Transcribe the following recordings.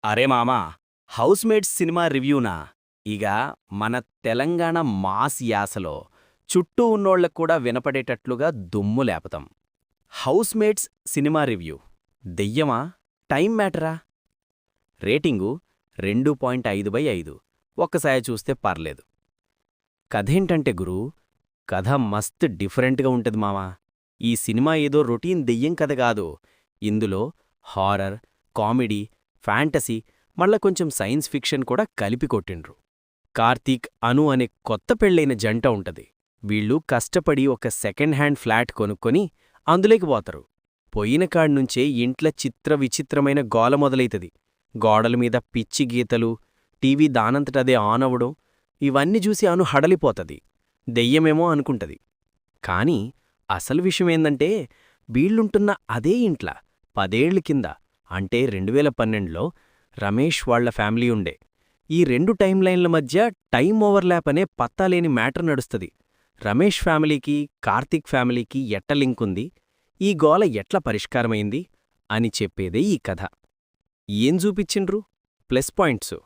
అరే మామా, housemates cinema రివ్యూనా? ఇక మన తెలంగాణ మాస్ యాసలో చుట్టూ ఉన్నోళ్ళకు కూడా వినపడేటట్లుగా దుమ్ము లేపతాం. Housemates cinema review. దెయ్యమా? టైం మ్యాటరా? రేటింగు 2.5/5. ఒక్కసారి చూస్తే పర్లేదు. కథేంటంటే గురూ, కథ మస్త్ డిఫరెంట్గా ఉంటది మావా. ఈ సినిమా ఏదో రొటీన్ దెయ్యం కథ కాదు. ఇందులో హారర్, కామెడీ, ఫ్యాంటసీ, మళ్ళా కొంచెం సైన్స్ ఫిక్షన్ కూడా కలిపి కొట్టిండ్రు. కార్తీక్, అను అనే కొత్త పెళ్ళైన జంట ఉంటది. వీళ్ళు కష్టపడి ఒక సెకండ్ హ్యాండ్ ఫ్లాట్ కొనుక్కొని అందులోకి పోతారు. పోయిన కాడ్నుంచే ఇంట్ల చిత్ర విచిత్రమైన గోల మొదలైతది. గోడలమీద పిచ్చి గీతలు, టీవీ దానంతటదే ఆన్ అవడం, ఇవన్నీ చూసి అను హడలిపోతది. దెయ్యమేమో అనుకుంటది. కాని అసలు విషయమేందంటే, వీళ్ళుంటున్న అదే ఇంట్ల 10 ఏళ్ల కింద, అంటే 2012లో రమేష్ వాళ్ల ఫ్యామిలీ ఉండే. ఈ 2 టైమ్ లైన్ల మధ్య టైమ్ ఓవర్లాప్ అనే పత్తాలేని మ్యాటర్ నడుస్తది. రమేష్ ఫ్యామిలీకి, కార్తీక్ ఫ్యామిలీకి ఎట్ట లింకుంది, ఈ గోల ఎట్ల పరిష్కారమైంది అని చెప్పేదే ఈ కథ. ఏం చూపిచ్చిండ్రు? ప్లస్ పాయింట్సు: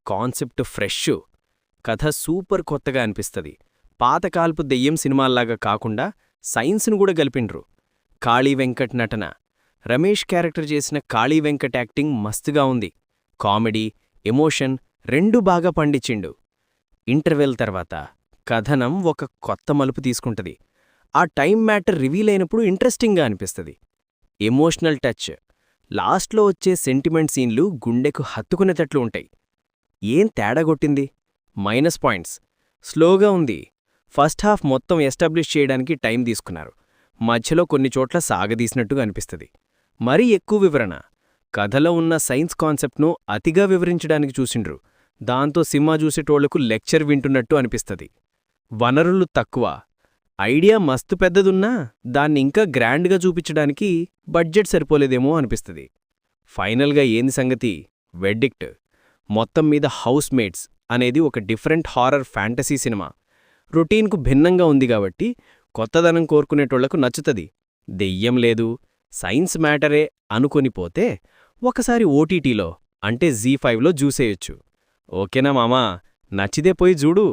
కాన్సెప్ట్ ఫ్రెష్, కథ సూపర్ కొత్తగా అనిపిస్తది. పాతకాల్పు దెయ్యం సినిమాల్లాగా కాకుండా సైన్స్ను కూడా గలిపిండ్రు. కాళీ వెంకట్ నటన. రమేష్ క్యారెక్టర్ చేసిన కాళీ వెంకట్ యాక్టింగ్ మస్తుగా ఉంది. కామెడీ, ఎమోషన్ రెండూ బాగా పండించిండు. ఇంటర్వెల్ తర్వాత కథనం ఒక కొత్త మలుపు తీసుకుంటది. ఆ టైం మ్యాటర్ రివీల్ అయినప్పుడు ఇంట్రెస్టింగ్గా అనిపిస్తది. ఎమోషనల్ టచ్, లాస్ట్లో వచ్చే సెంటిమెంట్ సీన్లు గుండెకు హత్తుకునేటట్లు ఉంటాయి. ఏం తేడాగొట్టింది? మైనస్ పాయింట్స్: స్లోగా ఉంది. ఫస్ట్ హాఫ్ మొత్తం ఎస్టాబ్లిష్ చేయడానికి టైం తీసుకున్నారు. మధ్యలో కొన్ని చోట్ల సాగదీసినట్టుగా అనిపిస్తది. మరీ ఎక్కువ వివరణ. కథలో ఉన్న సైన్స్ కాన్సెప్ట్ను అతిగా వివరించడానికి చూసిండ్రు. దాంతో సినిమా చూసేటోళ్లకు లెక్చర్ వింటున్నట్టు అనిపిస్తది. వనరులు తక్కువ. ఐడియా మస్తు పెద్దదున్నా దాన్నింకా గ్రాండ్గా చూపించడానికి బడ్జెట్ సరిపోలేదేమో అనిపిస్తది. ఫైనల్గా ఏంది సంగతి? వెర్డిక్ట్: మొత్తం మీద హౌస్మేట్స్ అనేది ఒక డిఫరెంట్ హారర్ ఫ్యాంటసీ సినిమా. రొటీన్కు భిన్నంగా ఉంది కాబట్టి కొత్తదనం కోరుకునేటోళ్లకు నచ్చుతది. దెయ్యం లేదు, సైన్స్ మ్యాటరే అనుకొనిపోతే ఒకసారి ఓటీటీలో, అంటే జీ5లో చూసేయొచ్చు. ఓకేనా మామా? నచ్చితే పోయి చూడు.